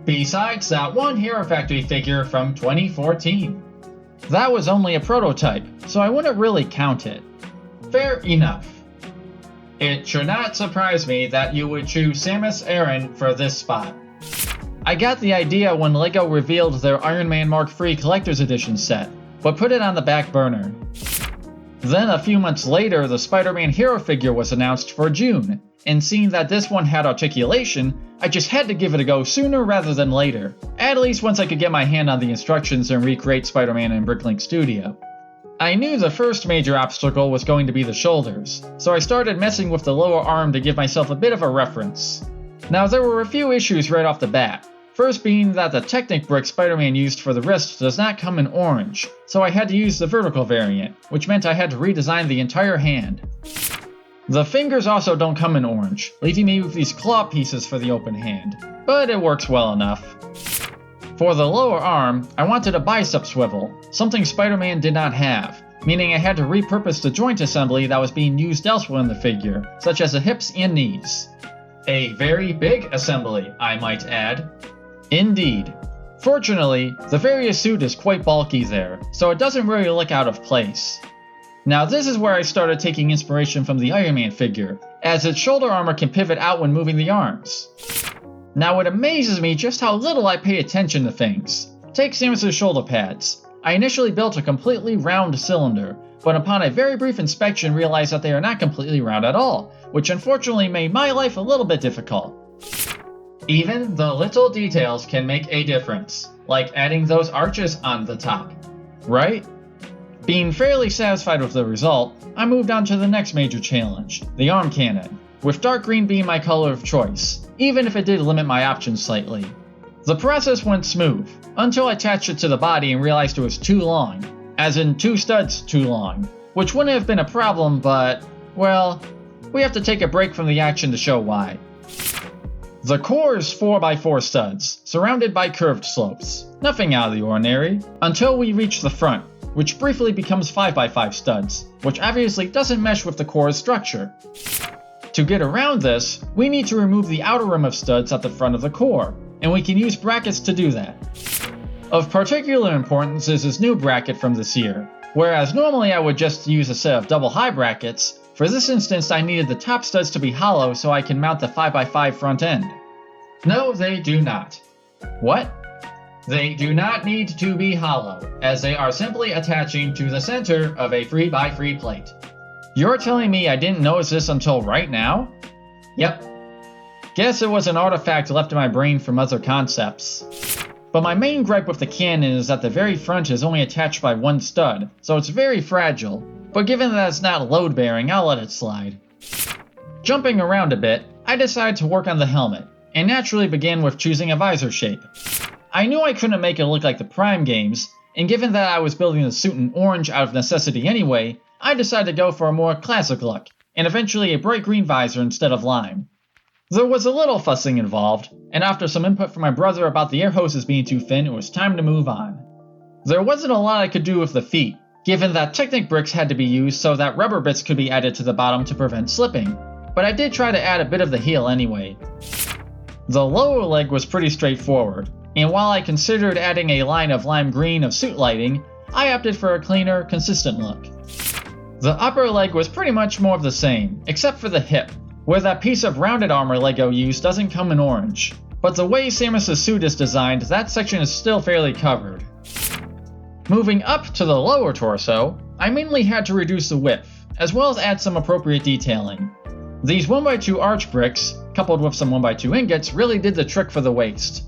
Besides that one Hero Factory figure from 2014. That was only a prototype, so I wouldn't really count it. Fair enough. It should not surprise me that you would choose Samus Aran for this spot. I got the idea when LEGO revealed their Iron Man Mark III Collector's Edition set, but put it on the back burner. Then a few months later, the Spider-Man Hero figure was announced for June, and seeing that this one had articulation, I just had to give it a go sooner rather than later, at least once I could get my hand on the instructions and recreate Spider-Man in Bricklink Studio. I knew the first major obstacle was going to be the shoulders, so I started messing with the lower arm to give myself a bit of a reference. Now there were a few issues right off the bat. First being that the Technic brick Spider-Man used for the wrist does not come in orange, so I had to use the vertical variant, which meant I had to redesign the entire hand. The fingers also don't come in orange, leaving me with these claw pieces for the open hand, but it works well enough. For the lower arm, I wanted a bicep swivel, something Spider-Man did not have, meaning I had to repurpose the joint assembly that was being used elsewhere in the figure, such as the hips and knees. A very big assembly, I might add. Indeed. Fortunately, the various suit is quite bulky there, so it doesn't really look out of place. Now this is where I started taking inspiration from the Iron Man figure, as its shoulder armor can pivot out when moving the arms. Now it amazes me just how little I pay attention to things. Take Samus' shoulder pads. I initially built a completely round cylinder, but upon a very brief inspection realized that they are not completely round at all, which unfortunately made my life a little bit difficult. Even the little details can make a difference, like adding those arches on the top, right? Being fairly satisfied with the result, I moved on to the next major challenge, the arm cannon, with dark green being my color of choice, even if it did limit my options slightly. The process went smooth, until I attached it to the body and realized it was too long, as in 2 studs too long, which wouldn't have been a problem, but, well, we have to take a break from the action to show why. The core is 4x4 studs, surrounded by curved slopes. Nothing out of the ordinary, until we reach the front, which briefly becomes 5x5 studs, which obviously doesn't mesh with the core's structure. To get around this, we need to remove the outer rim of studs at the front of the core, and we can use brackets to do that. Of particular importance is this new bracket from this year. Whereas normally I would just use a set of double high brackets, for this instance I needed the top studs to be hollow so I can mount the 5x5 front end. No, they do not. What? They do not need to be hollow, as they are simply attaching to the center of a 3x3 plate. You're telling me I didn't notice this until right now? Yep. Guess it was an artifact left in my brain from other concepts. But my main gripe with the cannon is that the very front is only attached by 1 stud, so it's very fragile, but given that it's not load-bearing, I'll let it slide. Jumping around a bit, I decided to work on the helmet, and naturally began with choosing a visor shape. I knew I couldn't make it look like the Prime games, and given that I was building the suit in orange out of necessity anyway, I decided to go for a more classic look, and eventually a bright green visor instead of lime. There was a little fussing involved, and after some input from my brother about the air hoses being too thin, it was time to move on. There wasn't a lot I could do with the feet, given that Technic bricks had to be used so that rubber bits could be added to the bottom to prevent slipping, but I did try to add a bit of the heel anyway. The lower leg was pretty straightforward, and while I considered adding a line of lime green of suit lighting, I opted for a cleaner, consistent look. The upper leg was pretty much more of the same, except for the hip, where that piece of rounded armor LEGO used doesn't come in orange, but the way Samus' suit is designed, that section is still fairly covered. Moving up to the lower torso, I mainly had to reduce the width, as well as add some appropriate detailing. These 1x2 arch bricks, coupled with some 1x2 ingots, really did the trick for the waist.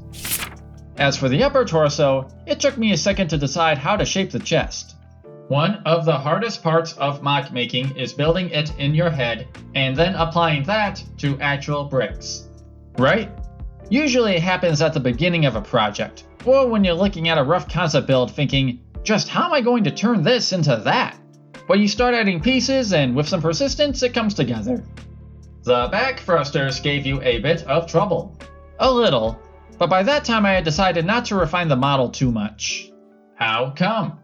As for the upper torso, it took me a second to decide how to shape the chest. One of the hardest parts of MOC making is building it in your head, and then applying that to actual bricks. Right? Usually it happens at the beginning of a project, or when you're looking at a rough concept build thinking, just how am I going to turn this into that? But you start adding pieces, and with some persistence it comes together. The back thrusters gave you a bit of trouble. A little, but by that time I had decided not to refine the model too much. How come?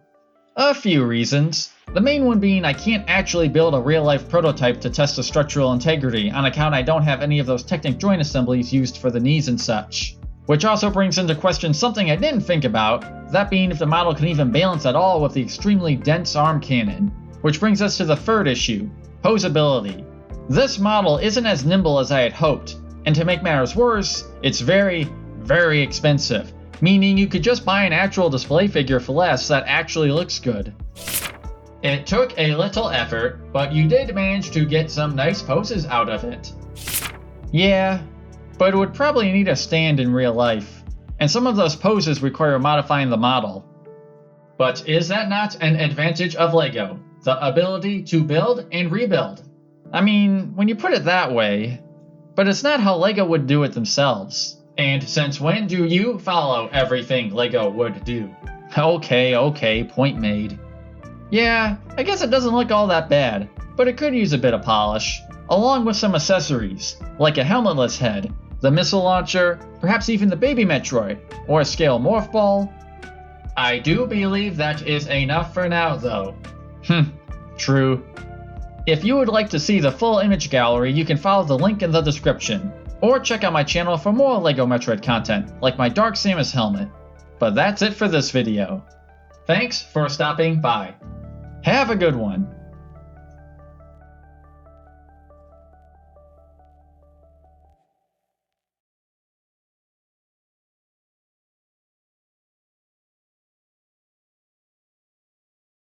A few reasons. The main one being I can't actually build a real-life prototype to test the structural integrity on account I don't have any of those Technic joint assemblies used for the knees and such. Which also brings into question something I didn't think about, that being if the model can even balance at all with the extremely dense arm cannon. Which brings us to the third issue, posability. This model isn't as nimble as I had hoped, and to make matters worse, it's very, very expensive, meaning you could just buy an actual display figure for less that actually looks good. It took a little effort, but you did manage to get some nice poses out of it. Yeah, but it would probably need a stand in real life, and some of those poses require modifying the model. But is that not an advantage of LEGO? The ability to build and rebuild? I mean, when you put it that way, but it's not how LEGO would do it themselves. And since when do you follow everything LEGO would do? Okay, point made. Yeah, I guess it doesn't look all that bad, but it could use a bit of polish, along with some accessories, like a helmetless head, the missile launcher, perhaps even the baby Metroid, or a scale morph ball. I do believe that is enough for now though. True. If you would like to see the full image gallery, you can follow the link in the description, or check out my channel for more LEGO Metroid content, like my Dark Samus helmet. But that's it for this video. Thanks for stopping by. Have a good one.